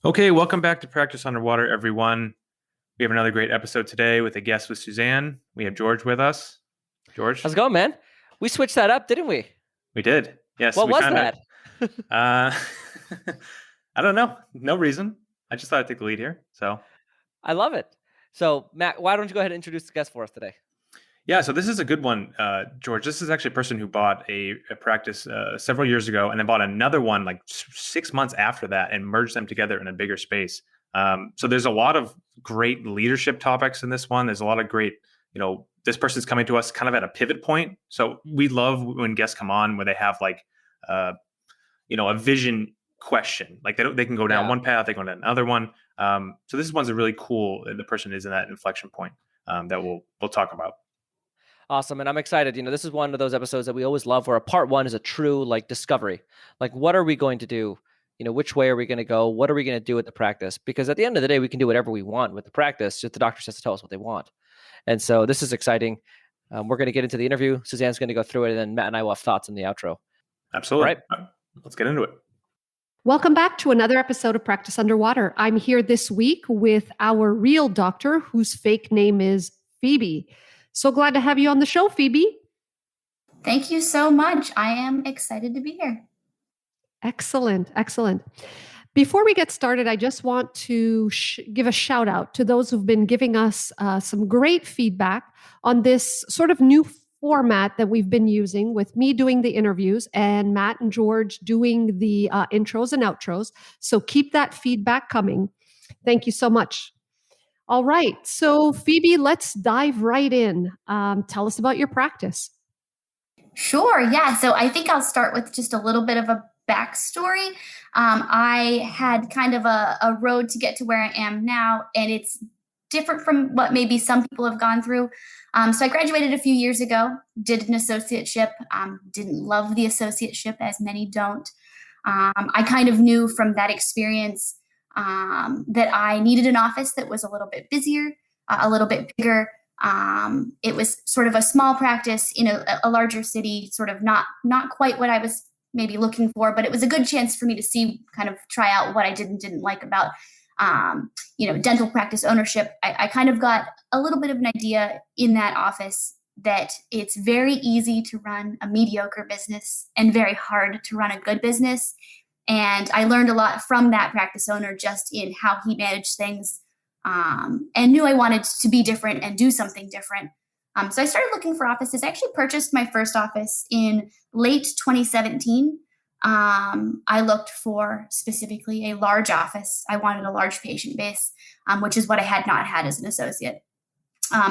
Okay, welcome back to Practice Underwater, everyone. We have another great episode today with a guest with Suzanne. We have George with us. George, How's it going, man? We switched that up, didn't we? we did. Yes, What we was found out. that? Uh, I don't know. No reason. I just thought I'd take the lead here. So, I love it. So, Matt, why don't you go ahead and introduce the guest for us today? yeah, so this is a good one, George. This is actually a person who bought a practice several years ago and then bought another one like 6 months after that and merged them together in a bigger space. So there's a lot of great leadership topics in this one. There's a lot of great, this person's coming to us kind of at a pivot point. So we love when guests come on where they have like, a vision question. Like they can go down one path, they go down another one. So this one's a really cool. The person is in that inflection point that we'll talk about. Awesome. And I'm excited. This is one of those episodes that we always love where a part one is a true discovery. Like, what are we going to do? Which way are we going to go? What are we going to do with the practice? Because at the end of the day, we can do whatever we want with the practice. Just the doctor has to tell us what they want. And so this is exciting. We're going to get into the interview. Suzanne's going to go through it, and then Matt and I will have thoughts in the outro. Absolutely. All right. Let's get into it. Welcome back to another episode of Practice Underwater. I'm here this week with our real doctor, whose fake name is Phoebe. So glad to have you on the show, Phoebe. Thank you so much. I am excited to be here. Excellent. Before we get started, I just want to give a shout out to those who've been giving us some great feedback on this sort of new format that we've been using, with me doing the interviews and Matt and George doing the intros and outros. So keep that feedback coming. Thank you so much. All right. So Phoebe, let's dive right in. Tell us about your practice. Sure. Yeah. So I think I'll start with just a little bit of a backstory. I had kind of a road to get to where I am now, and it's different from what maybe some people have gone through. So I graduated a few years ago, did an associateship, didn't love the associateship, as many don't. I kind of knew from that experience that I needed an office that was a little bit busier, a little bit bigger. It was sort of a small practice in a larger city, sort of not quite what I was maybe looking for, but it was a good chance for me to see, kind of try out what I didn't like about, dental practice ownership. I kind of got a little bit of an idea in that office that it's very easy to run a mediocre business and very hard to run a good business. And I learned a lot from that practice owner just in how he managed things, and knew I wanted to be different and do something different. So I started looking for offices. I actually purchased my first office in late 2017. I looked for specifically a large office. I wanted a large patient base, which is what I had not had as an associate.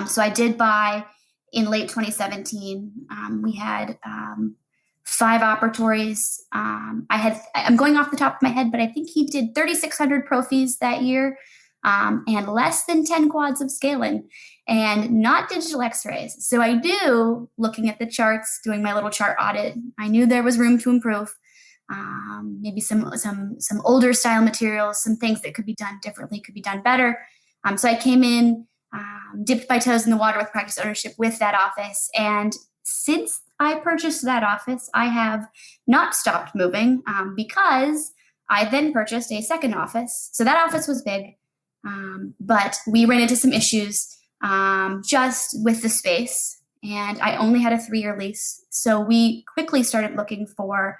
So I did buy in late 2017. We had 5 operatories. I'm going off the top of my head, but I think he did 3,600 prophies that year, and less than 10 quads of scaling, and not digital x-rays. So I knew, looking at the charts, doing my little chart audit, I knew there was room to improve. Maybe some older style materials, some things that could be done differently, could be done better. So I came in, dipped my toes in the water with practice ownership with that office. And since I purchased that office, I have not stopped moving, because I then purchased a second office. So that office was big, but we ran into some issues just with the space. And I only had a 3-year lease. So we quickly started looking for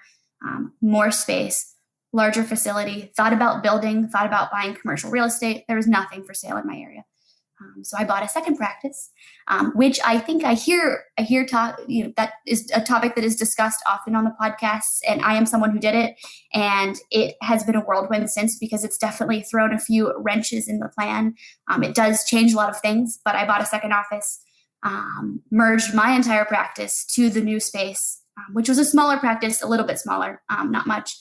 more space, larger facility, thought about building, thought about buying commercial real estate. There was nothing for sale in my area. So I bought a second practice, which I think I hear talk, that is a topic that is discussed often on the podcasts. And I am someone who did it, and it has been a whirlwind since, because it's definitely thrown a few wrenches in the plan. It does change a lot of things, but I bought a second office, merged my entire practice to the new space, which was a smaller practice, a little bit smaller, not much,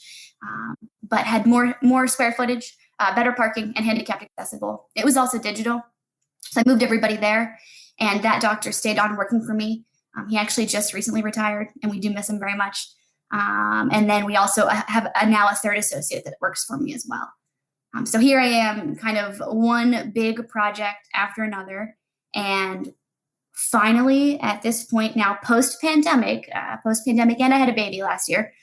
but had more square footage, better parking, and handicapped accessible. It was also digital. So I moved everybody there, and that doctor stayed on working for me. He actually just recently retired, and we do miss him very much. And then we also have now a third associate that works for me as well. So here I am, kind of one big project after another. And finally, at this point now, post-pandemic, and I had a baby last year.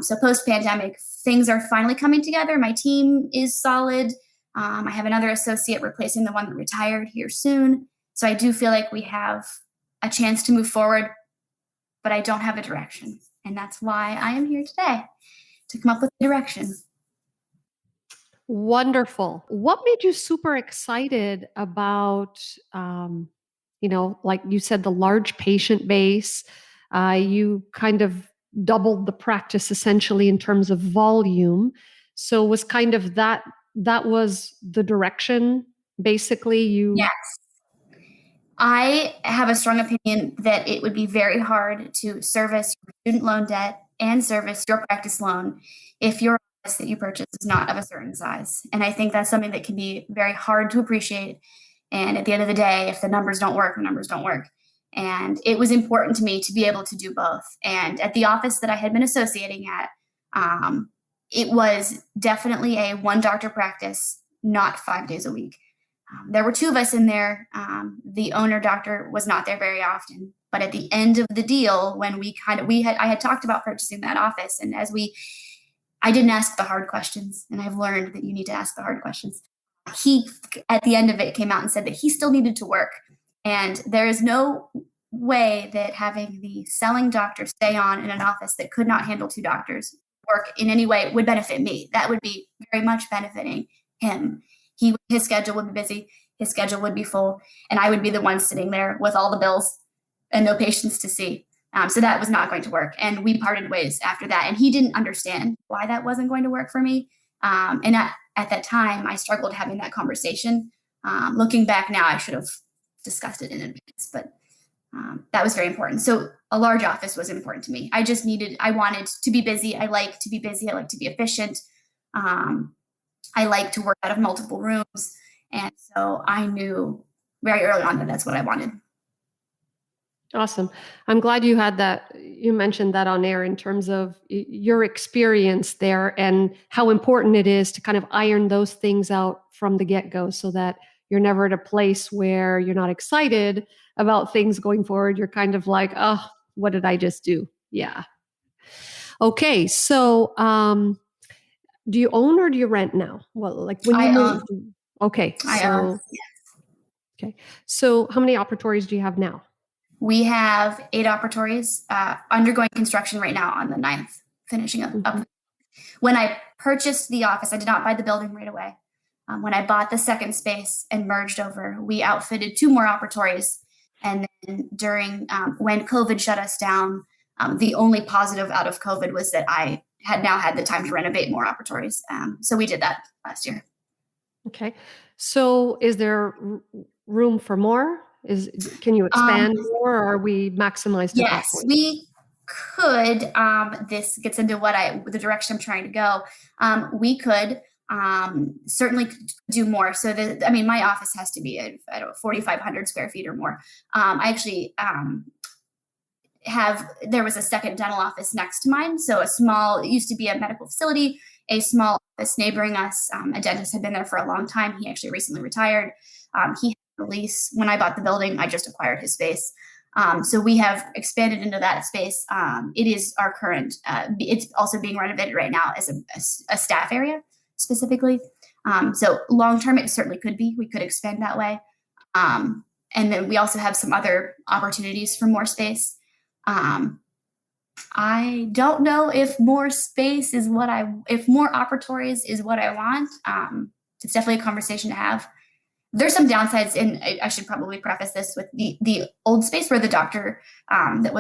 So post-pandemic, things are finally coming together. My team is solid. I have another associate replacing the one that retired here soon. So I do feel like we have a chance to move forward, but I don't have a direction. And that's why I am here today, to come up with a direction. Wonderful. What made you super excited about, like you said, the large patient base? You kind of doubled the practice essentially in terms of volume. So was kind of that was the direction, basically? Yes. I have a strong opinion that it would be very hard to service your student loan debt and service your practice loan if your office that you purchase is not of a certain size. And I think that's something that can be very hard to appreciate. And at the end of the day, if the numbers don't work, the numbers don't work. And it was important to me to be able to do both. And at the office that I had been associating at, it was definitely a one doctor practice, not 5 days a week. There were two of us in there. The owner doctor was not there very often, but at the end of the deal, when I had talked about purchasing that office, and I didn't ask the hard questions, and I've learned that you need to ask the hard questions. He, at the end of it, came out and said that he still needed to work, and there is no way that having the selling doctor stay on in an office that could not handle two doctors work in any way would benefit me. That would be very much benefiting him. His schedule would be busy, his schedule would be full, and I would be the one sitting there with all the bills and no patients to see. So that was not going to work. And we parted ways after that. And he didn't understand why that wasn't going to work for me. And at that time, I struggled having that conversation. Looking back now, I should have discussed it in advance, but that was very important. So a large office was important to me. I wanted to be busy. I like to be busy. I like to be efficient. I like to work out of multiple rooms. And so I knew very early on that that's what I wanted. Awesome. I'm glad you had that. You mentioned that on air in terms of your experience there and how important it is to kind of iron those things out from the get-go so that you're never at a place where you're not excited about things going forward. You're kind of like, oh, what did I just do? Yeah. Okay. So, do you own or do you rent now? Well, like when you moved. Okay. I own. Yes. Okay. So how many operatories do you have now? We have 8 operatories undergoing construction right now on the 9th, finishing up. Mm-hmm. When I purchased the office, I did not buy the building right away. When I bought the second space and merged over, we outfitted 2 more operatories. And then during when COVID shut us down, the only positive out of COVID was that I had now had the time to renovate more operatories. So we did that last year. Okay. So is there room for more? Can you expand more, or are we maximized at that point? Yes, we could. This gets into the direction I'm trying to go. We could certainly do more. So my office has to be at 4,500 square feet or more. I actually there was a second dental office next to mine. So it used to be a medical facility, a small office neighboring us. A dentist had been there for a long time. He actually recently retired. He had a lease. When I bought the building, I just acquired his space. So we have expanded into that space. It is our current, it's also being renovated right now as a staff area specifically. So long-term, it certainly could be. We could expand that way. And then we also have some other opportunities for more space. I don't know if more space is if more operatories is what I want. It's definitely a conversation to have. There's some downsides, and I should probably preface this with the old space where the doctor that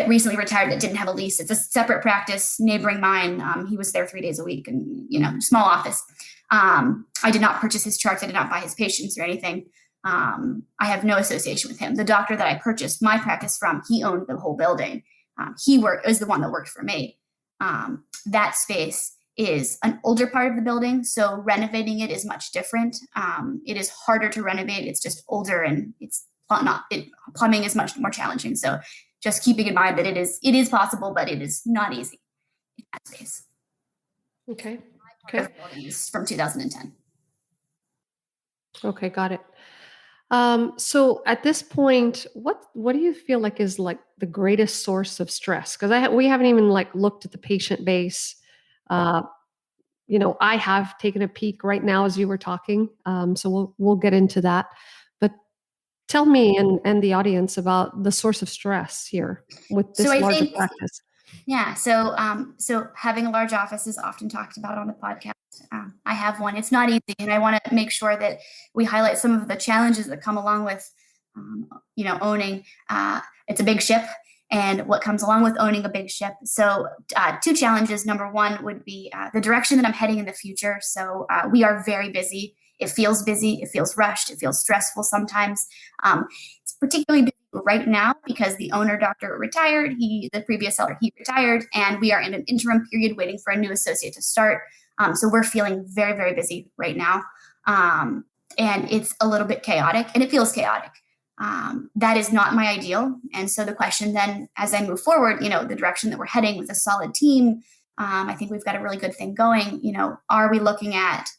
recently retired, that didn't have a lease. It's a separate practice neighboring mine. He was there 3 days a week, and small office. I did not purchase his charts. I did not buy his patients or anything. I have no association with him. The doctor that I purchased my practice from, he owned the whole building. He was the one that worked for me. That space is an older part of the building, so renovating it is much different. It is harder to renovate. It's just older, and plumbing is much more challenging. So just keeping in mind that it is possible, but it is not easy in that space. Okay. From 2010. Okay, got it. So at this point, what do you feel like is like the greatest source of stress? Because we haven't even like looked at the patient base. Uh, I have taken a peek right now as you were talking. So we'll get into that. But tell me and the audience about the source of stress here with So this I larger think, practice. yeah. So having a large office is often talked about on the podcast. I have one. It's not easy, and I want to make sure that we highlight some of the challenges that come along with, owning. It's a big ship, and what comes along with owning a big ship. So, two challenges. Number one would be the direction that I'm heading in the future. So, we are very busy. It feels busy. It feels rushed. It feels stressful sometimes. It's particularly busy right now because the owner doctor retired. The previous seller, he retired, and we are in an interim period waiting for a new associate to start. So we're feeling very, very busy right now. And it's a little bit chaotic, and it feels chaotic. That is not my ideal. And so the question then, as I move forward, the direction that we're heading with a solid team, I think we've got a really good thing going. Are we looking at,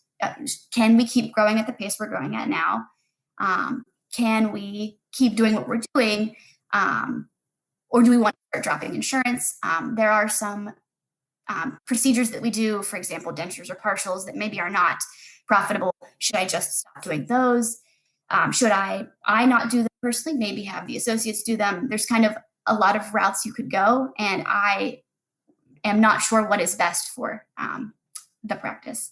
can we keep growing at the pace we're growing at now? Can we keep doing what we're doing? Or do we want to start dropping insurance? There are some procedures that we do, for example, dentures or partials that maybe are not profitable. Should I just stop doing those? Should I not do them personally? Maybe have the associates do them. There's kind of a lot of routes you could go, and I am not sure what is best for the practice.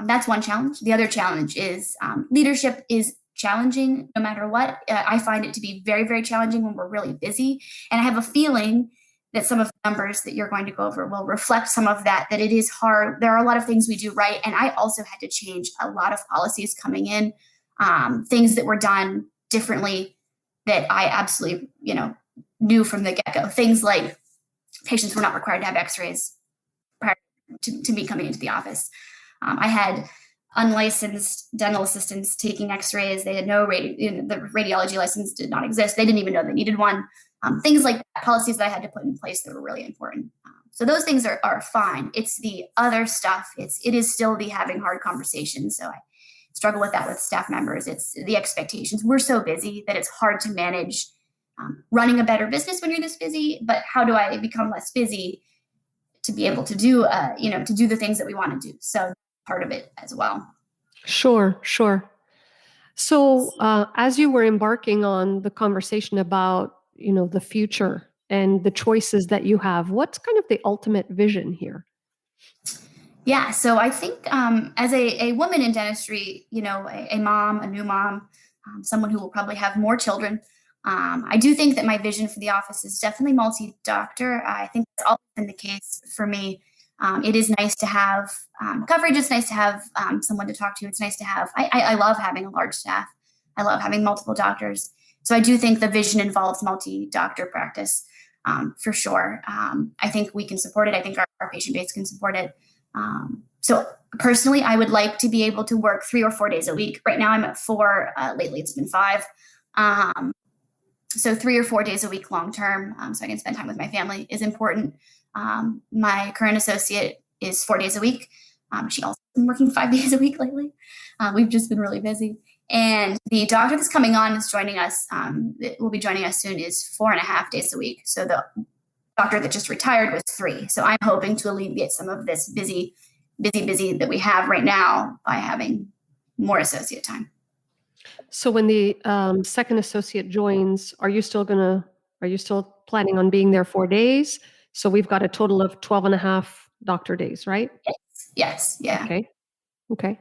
That's one challenge. The other challenge is leadership is challenging no matter what. I find it to be very, very challenging when we're really busy. And I have a feeling that some of the numbers that you're going to go over will reflect some of that it is hard. There are a lot of things we do right. And I also had to change a lot of policies coming in, things that were done differently that I absolutely, knew from the get-go. Things like patients were not required to have x-rays prior to me coming into the office. I had unlicensed dental assistants taking x-rays. They had the radiology license did not exist. They didn't even know they needed one. Things like that, policies that I had to put in place that were really important. So those things are fine. It's the other stuff. It is still the having hard conversations. So I struggle with that with staff members. It's the expectations. We're so busy that it's hard to manage running a better business when you're this busy. But how do I become less busy to be able to do, to do the things that we want to do? So part of it as well. Sure. So as you were embarking on the conversation about, the future and the choices that you have, what's kind of the ultimate vision here? Yeah, so I think as a woman in dentistry, a mom, a new mom, someone who will probably have more children, I do think that my vision for the office is definitely multi-doctor. I think that's always been the case for me. It is nice to have coverage. It's nice to have someone to talk to. It's nice to have, I love having a large staff. I love having multiple doctors. So I do think the vision involves multi-doctor practice for sure. I think we can support it. I think our patient base can support it. So personally, I would like to be able to work 3 or 4 days a week. Right now I'm at 4. Lately it's been 5. So 3 or 4 days a week long-term, so I can spend time with my family is important. My current associate is 4 days a week. She also has been working 5 days a week lately. We've just been really busy. And the doctor that's coming on is joining us, will be joining us soon, is 4.5 days a week. So the doctor that just retired was 3. So I'm hoping to alleviate some of this busy that we have right now by having more associate time. So when the second associate joins, are you still planning on being there 4 days? So we've got a total of 12.5 doctor days, right? Yes. Yeah. Okay.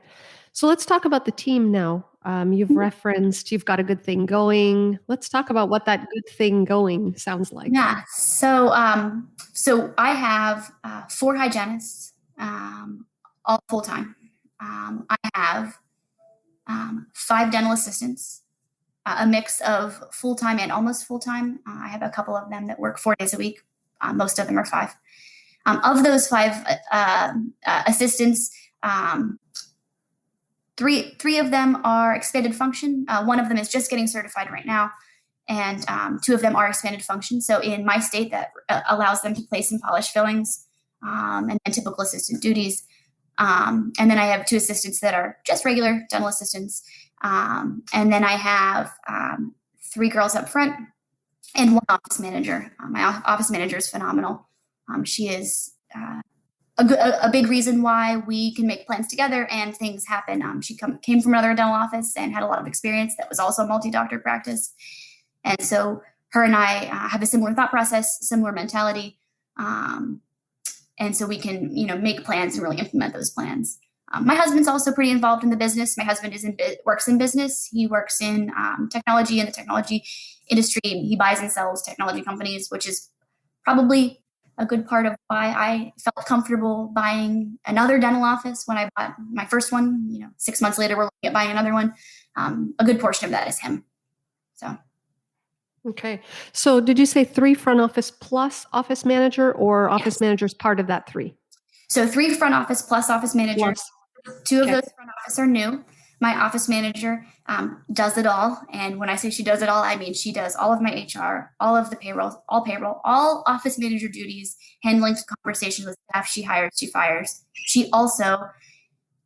So let's talk about the team now. You've referenced you've got a good thing going. Let's talk about what that good thing going sounds like. Yeah. So I have 4 hygienists, all full time. I have 5 dental assistants, a mix of full time and almost full time. I have a couple of them that work 4 days a week. Most of them are 5. Of those 5 assistants, 3 of them are expanded function. One of them is just getting certified right now, and 2 of them are expanded function. So in my state, that allows them to place and polish fillings and typical assistant duties. And then I have 2 assistants that are just regular dental assistants. And then I have 3 girls up front and 1 office manager. My office manager is phenomenal. She is a big reason why we can make plans together and things happen. She came from another dental office and had a lot of experience that was also a multi-doctor practice. And so her and I have a similar thought process, similar mentality. And so we can, make plans and really implement those plans. My husband's also pretty involved in the business. My husband works in business. He works in technology, in the technology industry. He buys and sells technology companies, which is probably a good part of why I felt comfortable buying another dental office when I bought my first one. 6 months later, we're looking at buying another one. A good portion of that is him. So. Okay. So did you say 3 front office plus office manager, or office Yes. manager is part of that 3? So 3 front office plus office manager. Plus. 2 of Okay. those front office are new. My office manager does it all. And when I say she does it all, I mean she does all of my HR, all of the payroll, all office manager duties, handling conversations with staff. She hires, she fires. She also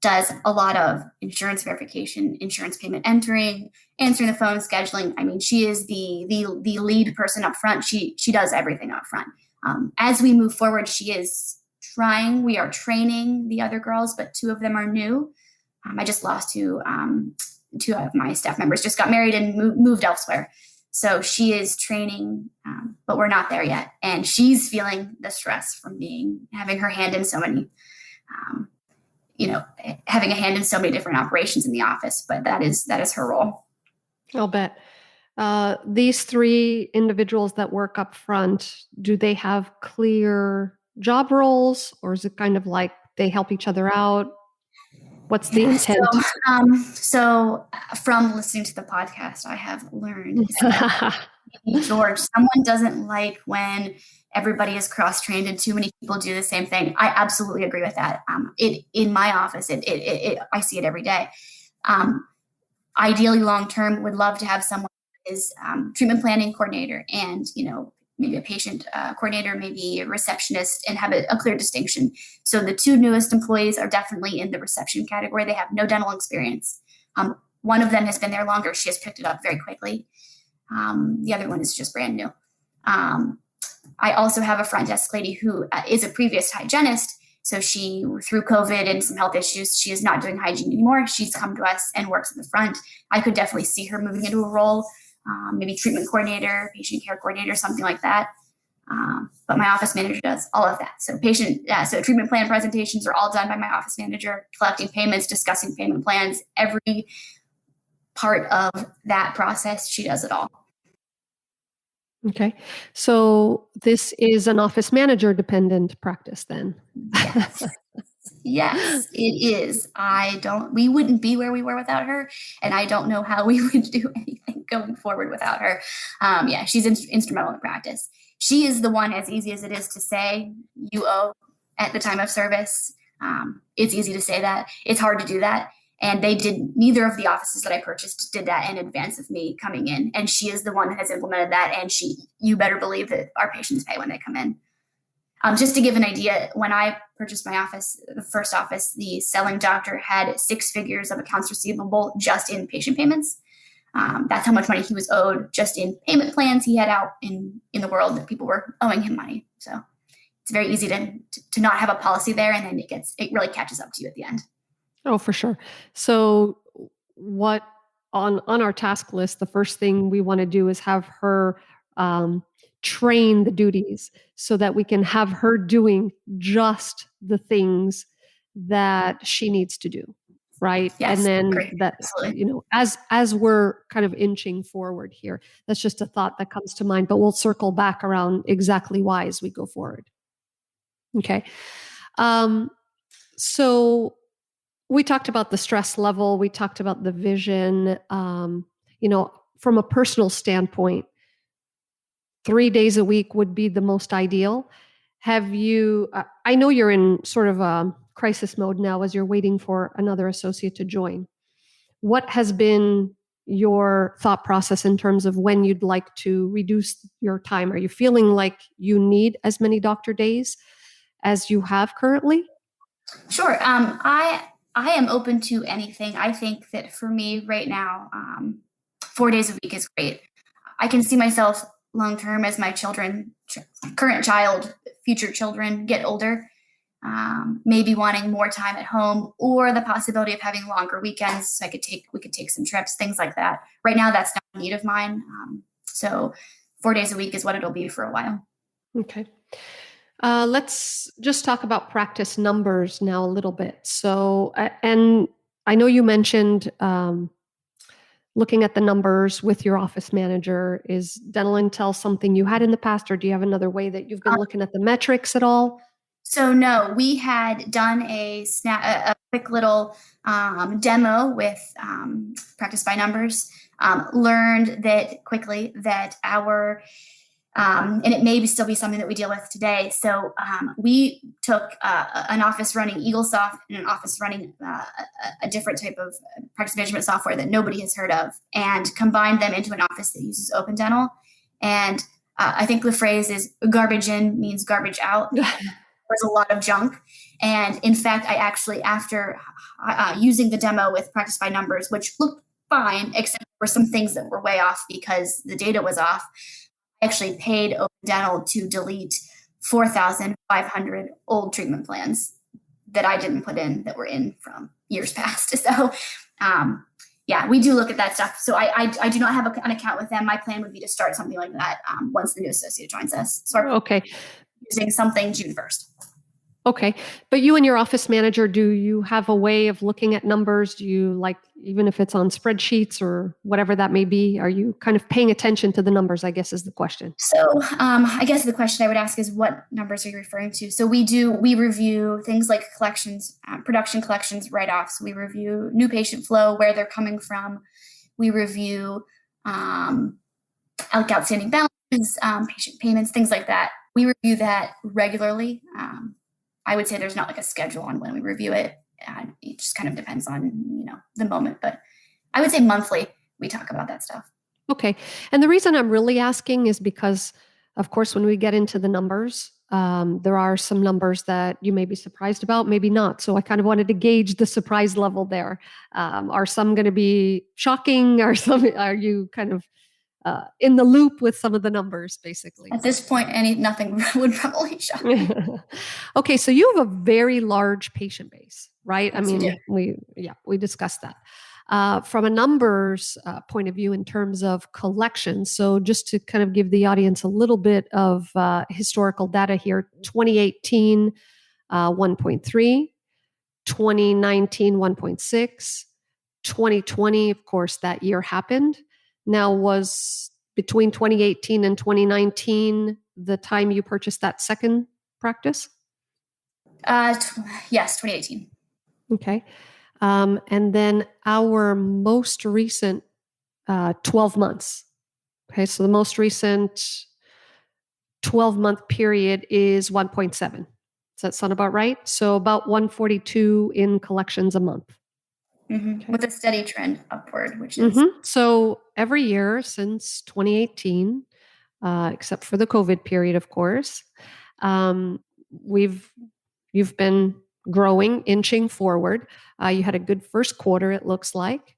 does a lot of insurance verification, insurance payment entering, answering the phone, scheduling. I mean, she is the lead person up front. She does everything up front. As we move forward, we are training the other girls, but 2 of them are new. I just lost 2 of my staff members, just got married and moved elsewhere. So she is training, but we're not there yet. And she's feeling the stress from having her hand in so many, having a hand in so many different operations in the office, but that is her role. I'll bet. These 3 individuals that work up front, do they have clear job roles, or is it kind of like they help each other out? What's the intent? So from listening to the podcast, I have learned George, someone doesn't like when everybody is cross-trained and too many people do the same thing. I absolutely agree with that. In my office, I see it every day. Ideally, long-term, would love to have someone who is treatment planning coordinator and, maybe a patient coordinator, maybe a receptionist, and have a clear distinction. So the 2 newest employees are definitely in the reception category. They have no dental experience. One of them has been there longer. She has picked it up very quickly. The other one is just brand new. I also have a front desk lady who is a previous hygienist. So she, through COVID and some health issues, she is not doing hygiene anymore. She's come to us and works at the front. I could definitely see her moving into a role, maybe treatment coordinator, patient care coordinator, something like that. But my office manager does all of that. So so treatment plan presentations are all done by my office manager, collecting payments, discussing payment plans, every part of that process, she does it all. Okay. So this is an office manager dependent practice then? Yes, it is. We wouldn't be where we were without her, and I don't know how we would do anything going forward without her. She's instrumental in practice. She is the one, as easy as it is to say, you owe at the time of service. It's easy to say that. It's hard to do that. And neither of the offices that I purchased did that in advance of me coming in. And she is the one that has implemented that. And you better believe that our patients pay when they come in. Just to give an idea, when I purchased my office, the first office, the selling doctor had 6 figures of accounts receivable just in patient payments. That's how much money he was owed just in payment plans he had out in the world that people were owing him money. So it's very easy to not have a policy there. And then it really catches up to you at the end. Oh, for sure. So what on our task list, the first thing we want to do is have her train the duties so that we can have her doing just the things that she needs to do. Right. Yes, and then great. that, Absolutely. as we're kind of inching forward here, that's just a thought that comes to mind, but we'll circle back around exactly why as we go forward. Okay. So we talked about the stress level. We talked about the vision. From a personal standpoint, 3 days a week would be the most ideal. Have you, I know you're in sort of a crisis mode now as you're waiting for another associate to join. What has been your thought process in terms of when you'd like to reduce your time? Are you feeling like you need as many doctor days as you have currently? Sure. I am open to anything. I think that for me right now, 4 days a week is great. I can see myself long term as my children, current child, future children get older, maybe wanting more time at home, or the possibility of having longer weekends. So we could take some trips, things like that. Right now, that's not a need of mine. So 4 days a week is what it'll be for a while. Okay. Let's just talk about practice numbers now a little bit. So, and I know you mentioned looking at the numbers with your office manager. Is dental intel something you had in the past, or do you have another way that you've been looking at the metrics at all? So no, we had done a quick little demo with practice by numbers. Learned that quickly that our and it may still be something that we deal with today. So we took an office running EagleSoft and an office running a different type of practice management software that nobody has heard of, and combined them into an office that uses Open Dental. And I think the phrase is garbage in means garbage out. There's a lot of junk. And in fact, I actually, after using the demo with practice by numbers, which looked fine, except for some things that were way off because the data was off, I actually paid Open Dental to delete 4,500 old treatment plans that I didn't put in, that were in from years past. So yeah, we do look at that stuff. So I do not have an account with them. My plan would be to start something like that once the new associate joins us. So Okay. using something June 1st. Okay. But you and your office manager, do you have a way of looking at numbers? Do you, like, even if it's on spreadsheets or whatever that may be, are you kind of paying attention to the numbers, I guess is the question. So I guess the question I would ask is, what numbers are you referring to? So we review things like collections, production collections, write-offs. We review new patient flow, where they're coming from. We review outstanding balances, patient payments, things like that. We review that regularly. I would say there's not like a schedule on when we review it. It just kind of depends on, the moment. But I would say monthly, we talk about that stuff. Okay. And the reason I'm really asking is because, of course, when we get into the numbers, there are some numbers that you may be surprised about, maybe not. So I kind of wanted to gauge the surprise level there. Are some going to be shocking? Are you kind of in the loop with some of the numbers, basically? At this point, nothing would probably shock me. Okay, so you have a very large patient base, right? Yes, I mean, we discussed that. From a numbers point of view in terms of collections, so just to kind of give the audience a little bit of historical data here, 2018, 1.3, 2019, 1.6, 2020, of course, that year happened. Now, was between 2018 and 2019 the time you purchased that second practice? Yes, 2018. Okay. And then our most recent 12 months. Okay, so the most recent 12-month period is 1.7. Does that sound about right? So about 142 in collections a month. Mm-hmm. Okay. With a steady trend upward, which is... So every year since 2018, except for the COVID period, of course, you've been growing, inching forward. You had a good first quarter, it looks like,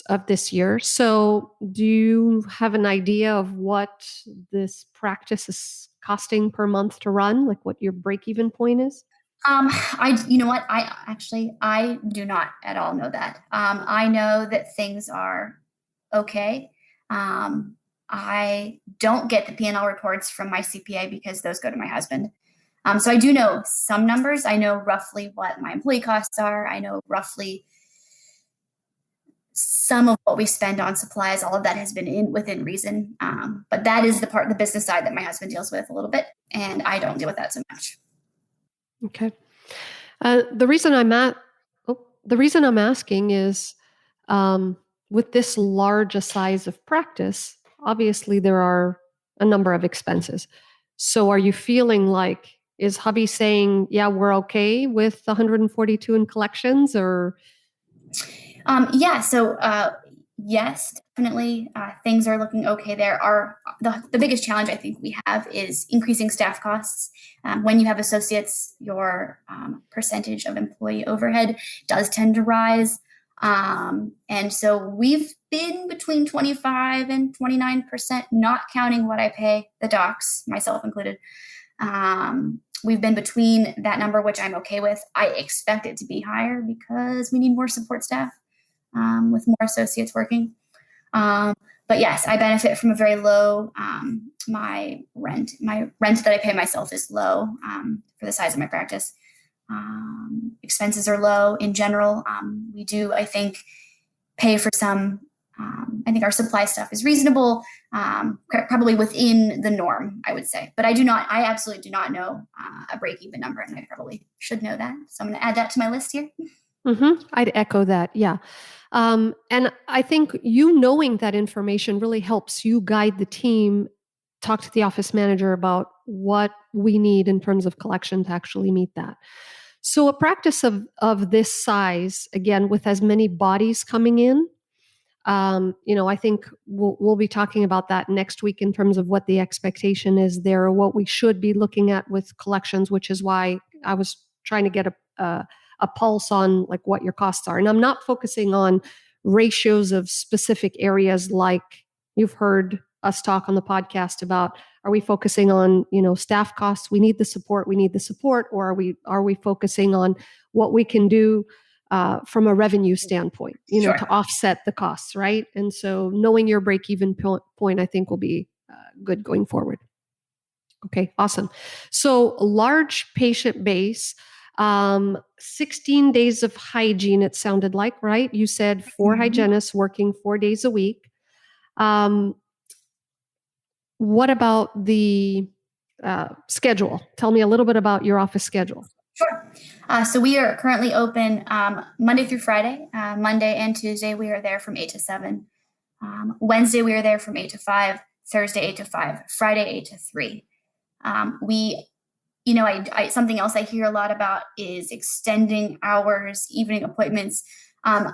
of this year. So do you have an idea of what this practice is costing per month to run? Like what your break-even point is? You know what? I do not at all know that. I know that things are okay. I don't get the P&L reports from my CPA because those go to my husband. So I do know some numbers. I know roughly what my employee costs are. I know roughly some of what we spend on supplies. All of that has been within reason. But that is the business side that my husband deals with a little bit, and I don't deal with that so much. Okay. The reason I'm asking is, with this large a size of practice, obviously there are a number of expenses. So are you feeling like, is hubby saying, yeah, we're okay with 142 in collections, or? Yeah. So, Yes, definitely. Things are looking okay there. The biggest challenge I think we have is increasing staff costs. When you have associates, your percentage of employee overhead does tend to rise. And so we've been between 25 and 29%, not counting what I pay the docs, myself included. We've been between that number, which I'm okay with. I expect it to be higher because we need more support staff. With more associates working. But yes, I benefit from a very low, my rent that I pay myself is low for the size of my practice. Expenses are low in general. We do, I think, pay for some, I think our supply stuff is reasonable, probably within the norm, I would say. But I absolutely do not know a break-even number, and I probably should know that. So I'm going to add that to my list here. I'd echo that. Yeah. And I think you knowing that information really helps you guide the team, talk to the office manager about what we need in terms of collection to actually meet that. So a practice of this size, again, with as many bodies coming in, I think we'll be talking about that next week in terms of what the expectation is there, or what we should be looking at with collections, which is why I was trying to get a pulse on like what your costs are. And I'm not focusing on ratios of specific areas like you've heard us talk on the podcast about. Are we focusing on, staff costs? We need the support, or are we focusing on what we can do from a revenue standpoint, Sure. to offset the costs, right? And so knowing your break-even point, I think will be good going forward. Okay, awesome. So a large patient base, 16 days of hygiene, it sounded like, right? You said 4 hygienists working 4 days a week. What about the schedule? Tell me a little bit about your office schedule. Sure. So we are currently open Monday through Friday. Monday and Tuesday, we are there from 8 to 7. Wednesday, we are there from 8 to 5. Thursday, 8 to 5. Friday, 8 to 3. Something else I hear a lot about is extending hours, evening appointments. I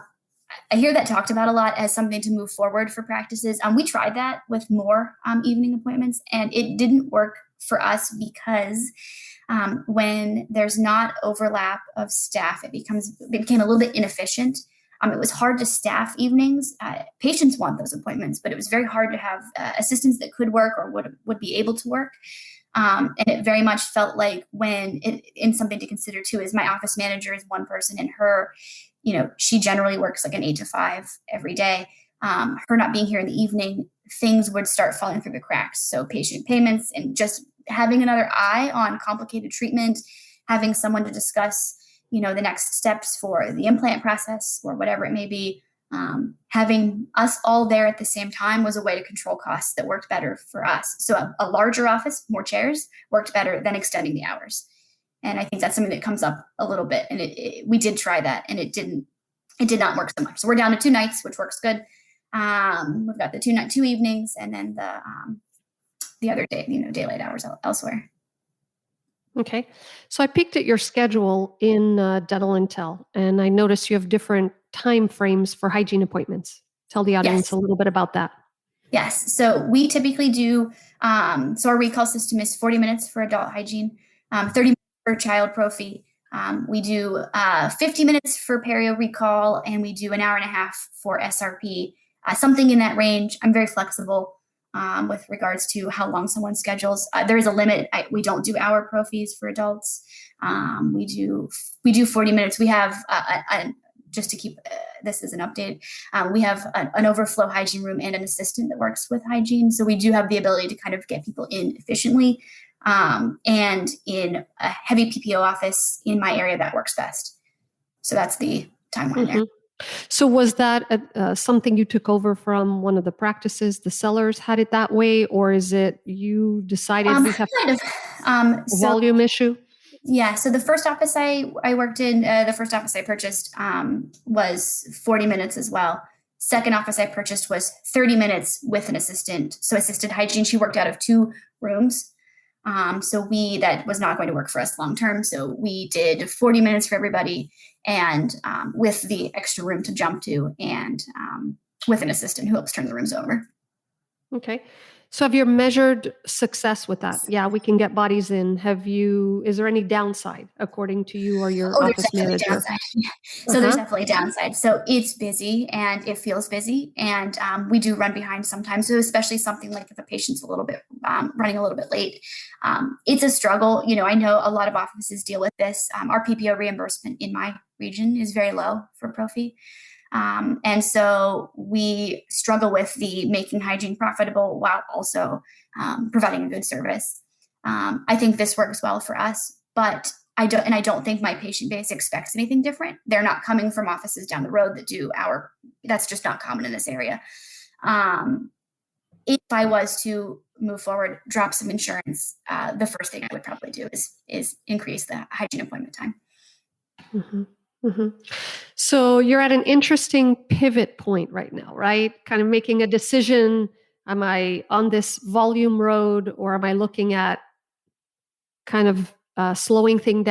hear that talked about a lot as something to move forward for practices. We tried that with more evening appointments, and it didn't work for us because when there's not overlap of staff, it became a little bit inefficient. It was hard to staff evenings. Patients want those appointments, but it was very hard to have assistants that could work or would be able to work. And it very much felt like and something to consider too is my office manager is one person, and her, she generally works like an 8 to 5 every day. Her not being here in the evening, things would start falling through the cracks. So patient payments and just having another eye on complicated treatment, having someone to discuss, the next steps for the implant process or whatever it may be. Having us all there at the same time was a way to control costs that worked better for us. So a larger office, more chairs, worked better than extending the hours. And I think that's something that comes up a little bit. And we did try that, and it did not work so much. So we're down to 2 nights, which works good. We've got the 2 evenings, and then the other day, daylight hours elsewhere. Okay. So I peeked at your schedule in Dental Intel, and I noticed you have different time frames for hygiene appointments. Tell the audience a little bit about that. Yes. So we typically do, so our recall system is 40 minutes for adult hygiene, 30 minutes for child prophy. We do 50 minutes for perio recall, and we do an hour and a half for SRP, something in that range. I'm very flexible with regards to how long someone schedules. There is a limit. We don't do hour prophies for adults. We do 40 minutes. We have, just to keep this as an update, we have an overflow hygiene room and an assistant that works with hygiene. So we do have the ability to kind of get people in efficiently. And in a heavy PPO office in my area, that works best. So that's the timeline there. So was that something you took over from one of the practices? The sellers had it that way, or is it you decided we have a volume issue? Yeah. So the first office I worked in, the first office I purchased was 40 minutes as well. Second office I purchased was 30 minutes with an assistant. So assisted hygiene, she worked out of 2 rooms. So that was not going to work for us long term. So we did 40 minutes for everybody, and with the extra room to jump to. And with an assistant who helps turn the rooms over. Okay. So have you measured success with that? Yeah, we can get bodies in. Is there any downside according to you or your There's office definitely manager? downside. So there's definitely a downside. So it's busy and it feels busy, and we do run behind sometimes. So especially something like if a patient's a little bit running a little bit late, it's a struggle. I know a lot of offices deal with this. Our PPO reimbursement in my region is very low for Profi. And so we struggle with the making hygiene profitable while also providing a good service. I think this works well for us, but I don't think my patient base expects anything different. They're not coming from offices down the road that's just not common in this area. If I was to move forward, drop some insurance, the first thing I would probably do is increase the hygiene appointment time. Mm-hmm. Mm-hmm. So you're at an interesting pivot point right now, right? Kind of making a decision. Am I on this volume road, or am I looking at kind of slowing things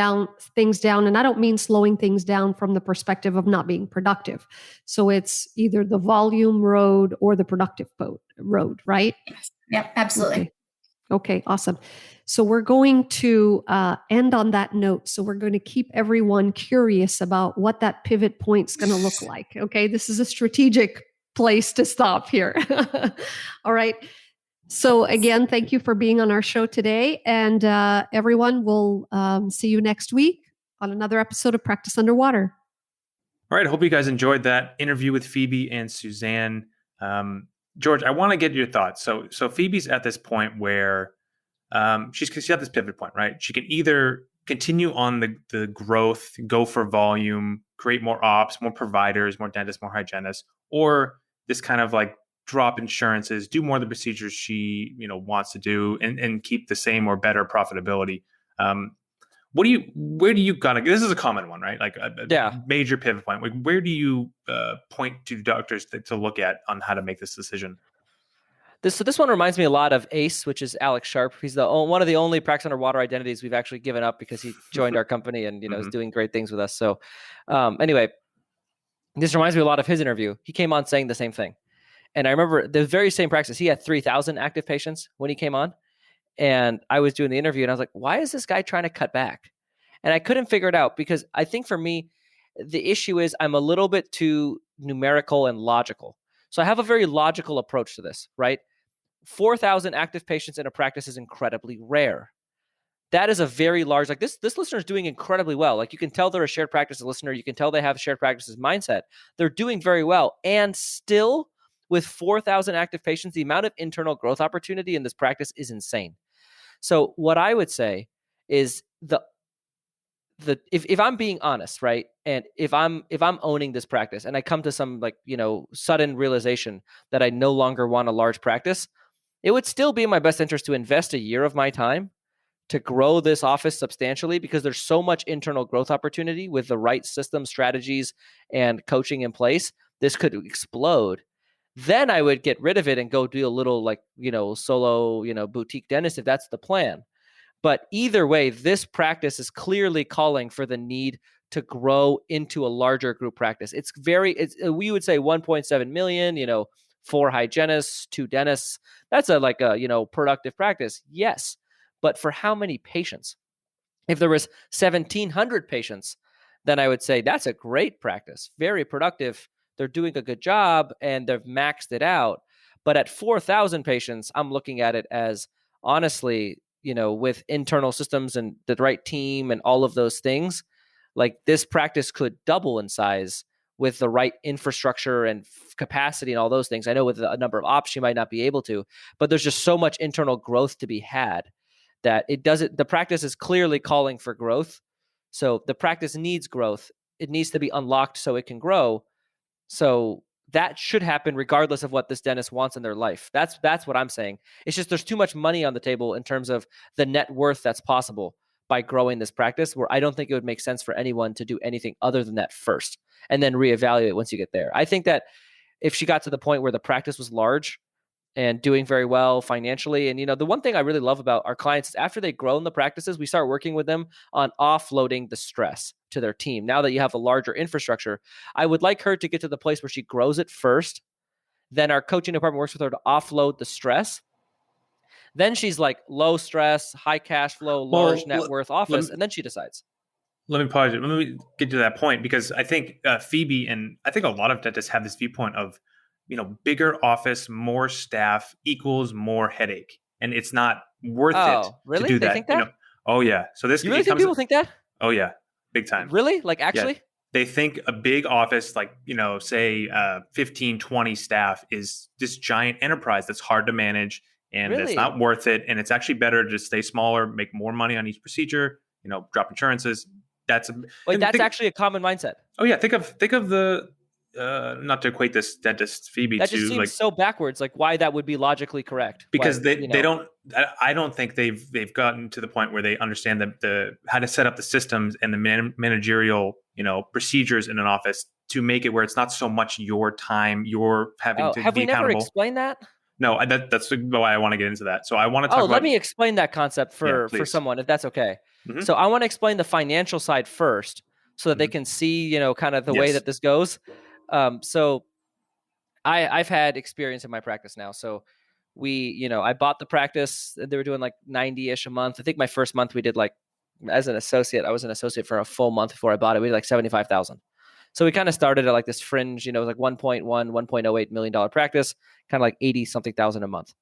down? And I don't mean slowing things down from the perspective of not being productive. So it's either the volume road or the productive road, right? Yes. Yep, absolutely. Okay, awesome. So we're going to end on that note. So we're going to keep everyone curious about what that pivot point is going to look like. Okay, this is a strategic place to stop here. All right. So again, thank you for being on our show today. And everyone, will see you next week on another episode of Practice Underwater. All right. I hope you guys enjoyed that interview with Phoebe and Suzanne. George, I want to get your thoughts. So Phoebe's at this point where she's at this pivot point, right? She can either continue on the growth, go for volume, create more ops, more providers, more dentists, more hygienists, or this kind of like drop insurances, do more of the procedures she wants to do, and keep the same or better profitability. Where do you gotta? This is a common one, right? Like a major pivot point. Like, where do you point to doctors to look at on how to make this decision? This one reminds me a lot of ACE, which is Alex Sharp. He's one of the only Practice Underwater identities we've actually given up because he joined our company and is doing great things with us. So anyway, this reminds me a lot of his interview. He came on saying the same thing, and I remember the very same practice. He had 3,000 active patients when he came on. And I was doing the interview and I was like, why is this guy trying to cut back? And I couldn't figure it out, because I think for me, the issue is I'm a little bit too numerical and logical. So I have a very logical approach to this, right? 4,000 active patients in a practice is incredibly rare. That is a very large, like this listener is doing incredibly well. Like you can tell they're a shared practice listener. You can tell they have shared practices mindset. They're doing very well. And still, with 4,000 active patients, the amount of internal growth opportunity in this practice is insane. So what I would say is if I'm being honest, right, and if I'm owning this practice and I come to some sudden realization that I no longer want a large practice, it would still be in my best interest to invest a year of my time to grow this office substantially, because there's so much internal growth opportunity with the right system, strategies, and coaching in place. This could explode. Then I would get rid of it and go do a little solo, boutique dentist if that's the plan. But either way, this practice is clearly calling for the need to grow into a larger group practice. We would say 1.7 million, 4 hygienists, 2 dentists. That's a productive practice. Yes. But for how many patients? If there was 1,700 patients, then I would say that's a great practice, very productive. They're doing a good job and they've maxed it out. But at 4,000 patients, I'm looking at it as, honestly, with internal systems and the right team and all of those things, like this practice could double in size with the right infrastructure and capacity and all those things. I know with a number of ops, you might not be able to, but there's just so much internal growth to be had that the practice is clearly calling for growth. So the practice needs growth. It needs to be unlocked so it can grow. So that should happen regardless of what this dentist wants in their life. That's what I'm saying. It's just there's too much money on the table in terms of the net worth that's possible by growing this practice, where I don't think it would make sense for anyone to do anything other than that first and then reevaluate once you get there. I think that if she got to the point where the practice was large and doing very well financially. And, the one thing I really love about our clients is after they grow in the practices, we start working with them on offloading the stress to their team. Now that you have a larger infrastructure, I would like her to get to the place where she grows it first Then our coaching department works with her to offload the stress. Then she's like low stress, high cash flow, large net worth office, and then she decides. Let me pause it. Let me get to that point, because I think Phoebe and I think a lot of dentists have this viewpoint of, bigger office, more staff equals more headache, and it's not worth it really? to do They that. think that? Oh yeah. So this You really think people think that? Oh yeah, big time. Really? Like actually? Yeah. They think a big office, like, say 15, 20 staff is this giant enterprise that's hard to manage, and it's not worth it. And it's actually better to just stay smaller, make more money on each procedure, drop insurances. That's actually a common mindset. Oh yeah. Think of the, not to equate this dentist Phoebe that to just seems like so backwards, like why that would be logically correct. Because they don't, I don't think they've gotten to the point where they understand the how to set up the systems and the managerial, procedures in an office to make it where it's not so much your time, you're having to have be we never accountable. explained that? No, that's why I want to get into that. So I want to talk about. Let me explain that concept for someone, if that's okay. Mm-hmm. So I want to explain the financial side first, so that they can see, kind of the way that this goes. So I've had experience in my practice now. So I bought the practice. They were doing like 90-ish a month. I think my first month we did like, as an associate, I was an associate for a full month before I bought it. We did like 75,000. So we kind of started at like this fringe, it was like $1.08 million practice, kind of like 80 something thousand a month.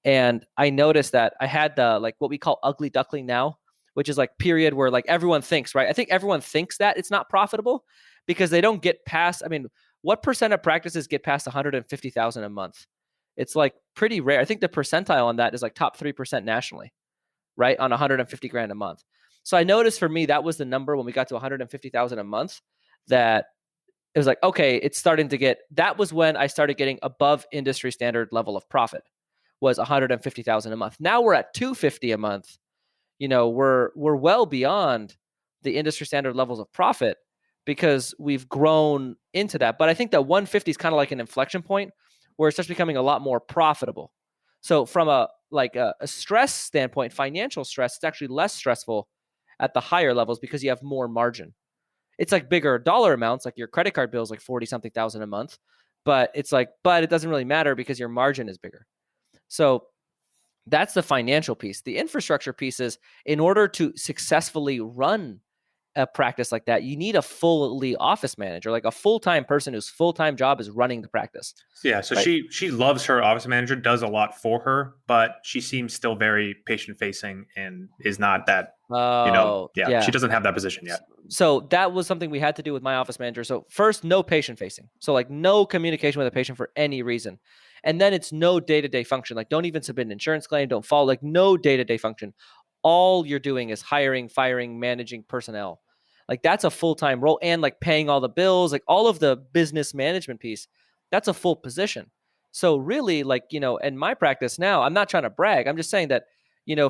And I noticed that I had the, like what we call ugly duckling now, which is like period where like everyone thinks, right? I think everyone thinks that it's not profitable because they don't get past, what percent of practices get past 150,000 a month? It's like pretty rare. I think the percentile on that is like top 3% nationally, right? On 150 grand a month. So I noticed for me, that was the number when we got to 150,000 a month, that it was like, okay, it's starting to get, that was when I started getting above industry standard level of profit, was 150,000 a month. Now we're at 250 a month. We're well beyond the industry standard levels of profit because we've grown into that. But I think that 150 is kind of like an inflection point where it starts becoming a lot more profitable. So from a stress standpoint, financial stress, it's actually less stressful at the higher levels because you have more margin. It's like bigger dollar amounts, like your credit card bill is like 40 something thousand a month, but it doesn't really matter because your margin is bigger. So that's the financial piece. The infrastructure piece is, in order to successfully run a practice like that, you need a fully office manager, like a full-time person whose full-time job is running the practice. Yeah. So right? she loves her office manager, does a lot for her, but she seems still very patient facing and is not that, she doesn't have that position yet. So that was something we had to do with my office manager. So first, no patient facing. So like no communication with a patient for any reason. And then it's no day-to-day function. Like don't even submit an insurance claim, don't follow, like no day-to-day function. All you're doing is hiring, firing, managing personnel. Like that's a full-time role, and like paying all the bills, like all of the business management piece, that's a full position. So really, like, in my practice now, I'm not trying to brag. I'm just saying that,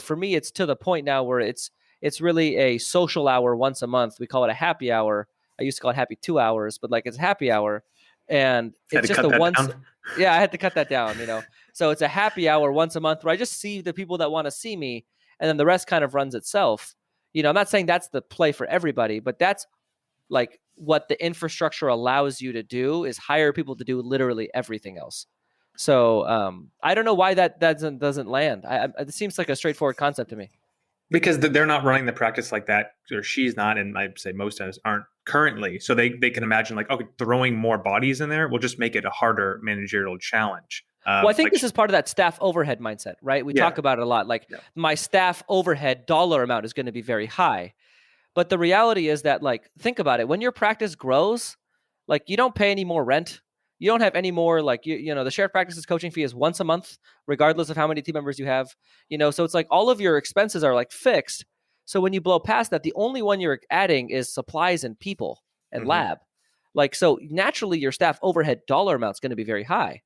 for me, it's to the point now where it's really a social hour once a month. We call it a happy hour. I used to call it happy 2 hours, but like it's happy hour. And it's just a once. Yeah, I had to cut that down, So it's a happy hour once a month where I just see the people that want to see me, and then the rest kind of runs itself. I'm not saying that's the play for everybody, but that's like what the infrastructure allows you to do, is hire people to do literally everything else. So I don't know why that doesn't land. It seems like a straightforward concept to me. Because they're not running the practice like that, or she's not, and I'd say most dentists aren't currently. So they can imagine like, okay, throwing more bodies in there will just make it a harder managerial challenge. Well, I think this is part of that staff overhead mindset, right? We talk about it a lot. Like my staff overhead dollar amount is going to be very high. But the reality is that, like, think about it. When your practice grows, like you don't pay any more rent. You don't have any more, like, the shared practices coaching fee is once a month, regardless of how many team members you have, so it's like all of your expenses are like fixed. So when you blow past that, the only one you're adding is supplies and people and lab. Like, so naturally your staff overhead dollar amount is going to be very high.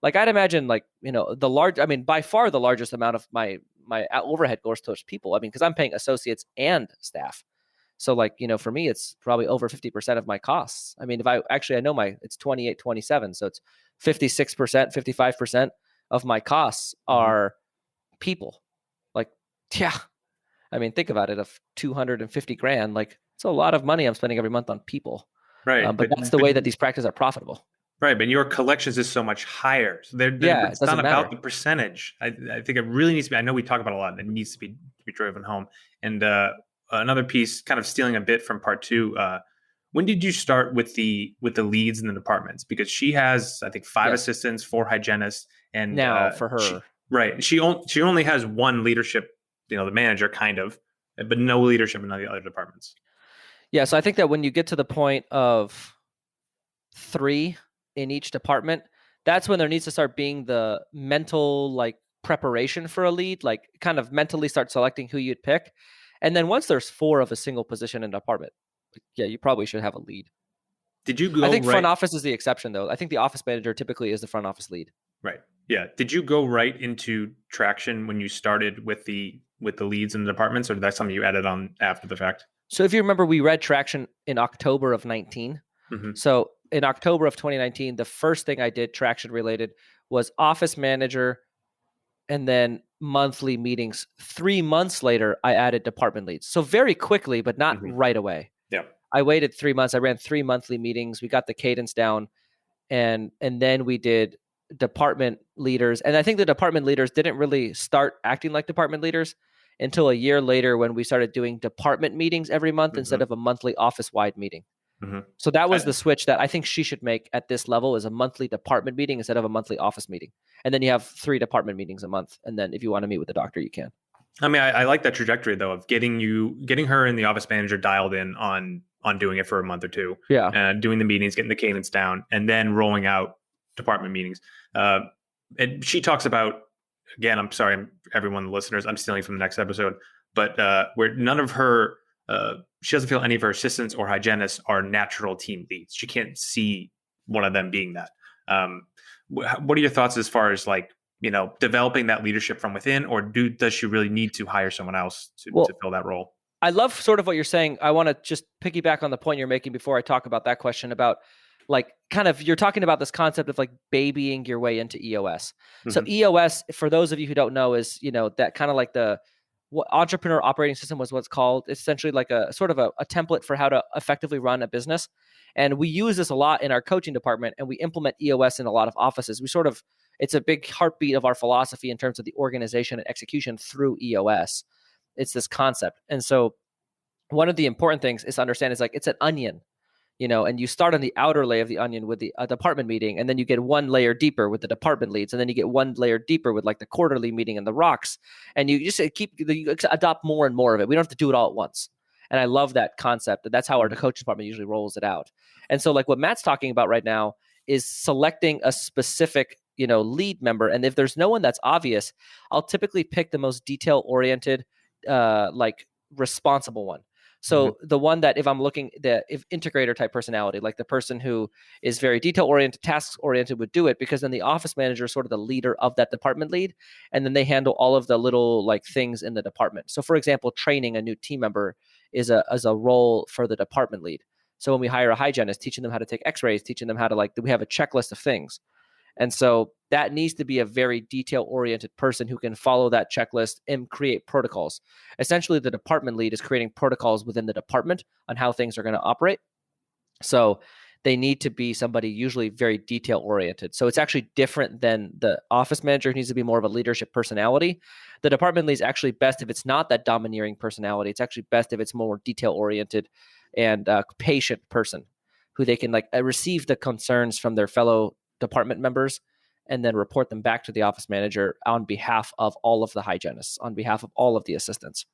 Like I'd imagine, like, by far the largest amount of my overhead goes towards people. Because I'm paying associates and staff. So like, for me, it's probably over 50% of my costs. I know it's 28, 27. So it's 56%, 55% of my costs are people. Like, yeah. Think about it, of 250 grand, like it's a lot of money I'm spending every month on people. Right. But that's the way that these practices are profitable. Right, but your collections is so much higher. So Yeah, it it's not doesn't about matter. the percentage. I think it really needs to be. I know we talk about it a lot. It needs to be driven home. And another piece, kind of stealing a bit from part two. When did you start with the leads in the departments? Because she has, I think, 5 Yes. assistants, 4 hygienists, and Now for her. she only has one leadership. The manager, kind of, but no leadership in the other departments. Yeah, so I think that when you get to the point of 3 in each department, that's when there needs to start being the mental like preparation for a lead, like kind of mentally start selecting who you'd pick. And then once there's 4 of a single position in a department, yeah, you probably should have a lead. Did you I go think front right? office is the exception though. I think the office manager typically is the front office lead. Right. Yeah. Did you go right into traction when you started with the leads in the departments, or did that something you added on after the fact? So if you remember, we read traction in October of 19. Mm-hmm. So in October of 2019, the first thing I did traction related was office manager and then monthly meetings. 3 months later, I added department leads. So very quickly, but not Mm-hmm. right away. Yeah. I waited 3 months. I ran 3 monthly meetings. We got the cadence down, and then we did department leaders. And I think the department leaders didn't really start acting like department leaders until a year later when we started doing department meetings every month Mm-hmm. instead of a monthly office-wide meeting. Mm-hmm. So that was the switch that I think she should make at this level, is a monthly department meeting instead of a monthly office meeting. And then you have 3 department meetings a month. And then if you want to meet with the doctor, you can. I mean, I like that trajectory though of getting her and the office manager dialed in on doing it for a month or two. Yeah. Doing the meetings, getting the cadence down, and then rolling out department meetings. And she talks about, again, I'm sorry, everyone, the listeners, I'm stealing from the next episode, but where none of her, she doesn't feel any of her assistants or hygienists are natural team leads. She can't see one of them being that. What are your thoughts as far as like, developing that leadership from within, or does she really need to hire someone else to fill that role? I love sort of what you're saying. I want to just piggyback on the point you're making before I talk about that question about like kind of, you're talking about this concept of like babying your way into EOS. Mm-hmm. So EOS, for those of you who don't know, is, that kind of like what entrepreneur operating system was what's called. It's essentially like a sort of a template for how to effectively run a business. And we use this a lot in our coaching department, and we implement EOS in a lot of offices. It's a big heartbeat of our philosophy in terms of the organization and execution through EOS. It's this concept. And so one of the important things is to understand is like, it's an onion, and you start on the outer layer of the onion with the department meeting, and then you get one layer deeper with the department leads, and then you get one layer deeper with like the quarterly meeting and the rocks, and you just you adopt more and more of it. We don't have to do it all at once. And I love that concept. And that's how our coach department usually rolls it out. And so like what Matt's talking about right now is selecting a specific, lead member. And if there's no one that's obvious, I'll typically pick the most detail oriented, like responsible one. So the one that if integrator type personality, like the person who is very detail oriented, tasks oriented would do it, because then the office manager is sort of the leader of that department lead. And then they handle all of the little like things in the department. So for example, training a new team member is a role for the department lead. So when we hire a hygienist, teaching them how to take x-rays, teaching them how to we have a checklist of things. And so that needs to be a very detail-oriented person who can follow that checklist and create protocols. Essentially, the department lead is creating protocols within the department on how things are going to operate. So they need to be somebody usually very detail-oriented. So it's actually different than the office manager, who needs to be more of a leadership personality. The department lead is actually best if it's not that domineering personality. It's actually best if it's more detail-oriented and patient person who they can receive the concerns from their fellow department members and then report them back to the office manager on behalf of all of the hygienists, on behalf of all of the assistants.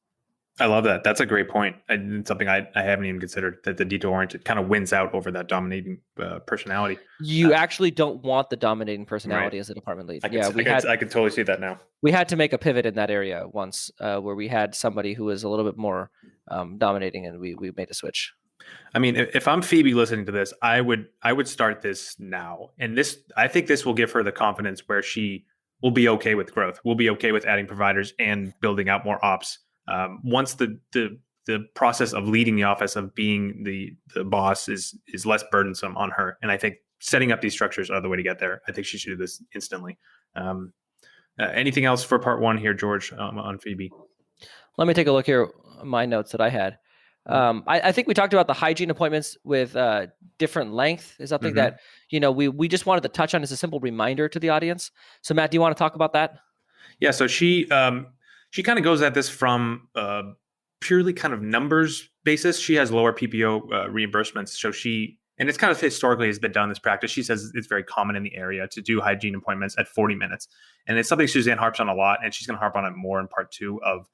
I love that. That's a great point. And it's something I haven't even considered, that the detail-oriented kind of wins out over that dominating personality. You actually don't want the dominating personality as a department lead. I could totally see that now. We had to make a pivot in that area once where we had somebody who was a little bit more dominating, and we made a switch. I mean, if I'm Phoebe listening to this, I would start this now. And I think this will give her the confidence where she will be okay with growth. We'll be okay with adding providers and building out more ops. Once the process of leading the office, of being the boss is less burdensome on her. And I think setting up these structures are the way to get there. I think she should do this instantly. Anything else for part one here, George, on Phoebe? Let me take a look here, my notes that I had. I think we talked about the hygiene appointments with different length is something Mm-hmm. that, we just wanted to touch on as a simple reminder to the audience. So Matt, do you want to talk about that? Yeah, so she kind of goes at this from purely kind of numbers basis. She has lower PPO reimbursements, so and it's kind of historically has been done this practice. She says it's very common in the area to do hygiene appointments at 40 minutes, and it's something Suzanne harps on a lot, and she's going to harp on it more in part 2 of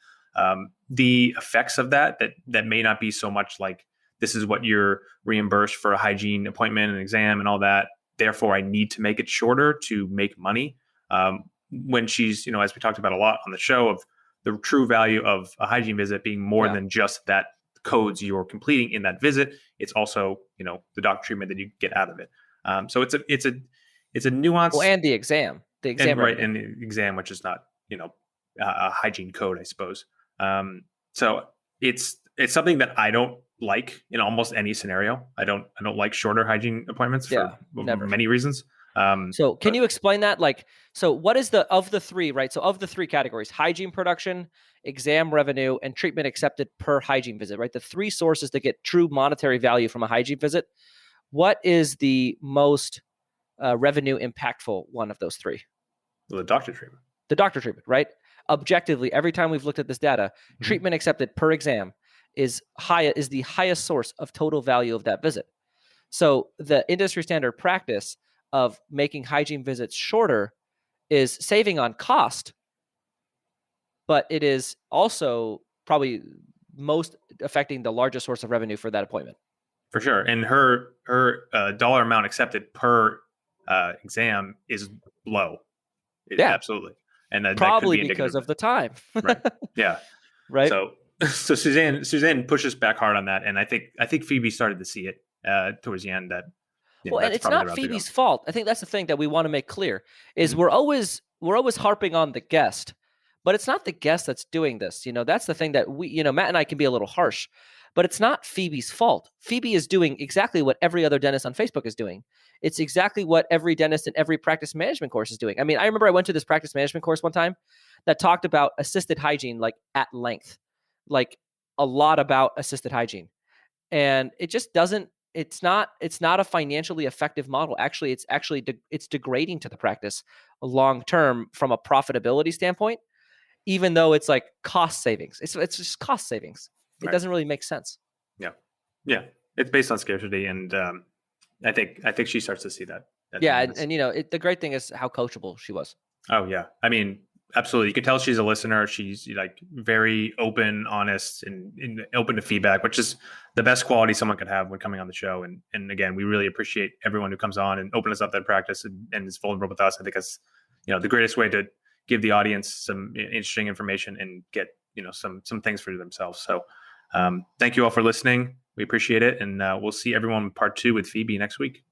the effects of that may not be so much like this is what you're reimbursed for a hygiene appointment and exam and all that. Therefore, I need to make it shorter to make money. When she's, as we talked about a lot on the show, of the true value of a hygiene visit being more than just that codes you're completing in that visit. It's also, the doctor treatment that you get out of it. So it's a nuance. Well, and the exam, right, and the exam, which is not, a hygiene code, I suppose. So it's something that I don't like in almost any scenario. I don't like shorter hygiene appointments for many reasons. So can you explain that? So what is of the three, right? So of the three categories: hygiene production, exam revenue, and treatment accepted per hygiene visit, right? The three sources that get true monetary value from a hygiene visit. What is the most revenue impactful one of those three? The doctor treatment. The doctor treatment, right? Objectively, every time we've looked at this data, treatment accepted per exam is the highest source of total value of that visit. So the industry standard practice of making hygiene visits shorter is saving on cost, but it is also probably most affecting the largest source of revenue for that appointment. For sure. And her dollar amount accepted per exam is low. Absolutely. And that probably that could be because of the time. Right. Yeah. Right. So Suzanne pushes back hard on that. And I think Phoebe started to see it towards the end that, and it's not Phoebe's fault. I think that's the thing that we want to make clear is we're always harping on the guest, but it's not the guest that's doing this. That's the thing that we, Matt and I can be a little harsh, but it's not Phoebe's fault. Phoebe is doing exactly what every other dentist on Facebook is doing. It's exactly what every dentist in every practice management course is doing. I mean, I remember I went to this practice management course one time that talked about assisted hygiene, like at length, like a lot about assisted hygiene. And it just doesn't, it's not a financially effective model. Actually, it's degrading to the practice long term from a profitability standpoint, even though it's like cost savings. It's just cost savings. It doesn't really make sense. Yeah. It's based on scarcity, and I think she starts to see that. And the great thing is how coachable she was. Oh yeah, I mean, absolutely. You can tell she's a listener. She's like very open, honest, and open to feedback, which is the best quality someone could have when coming on the show. And again, we really appreciate everyone who comes on and opens up their practice and is vulnerable with us. I think that's the greatest way to give the audience some interesting information and get some things for themselves. So thank you all for listening. We appreciate it, and we'll see everyone in part 2 with Phoebe next week.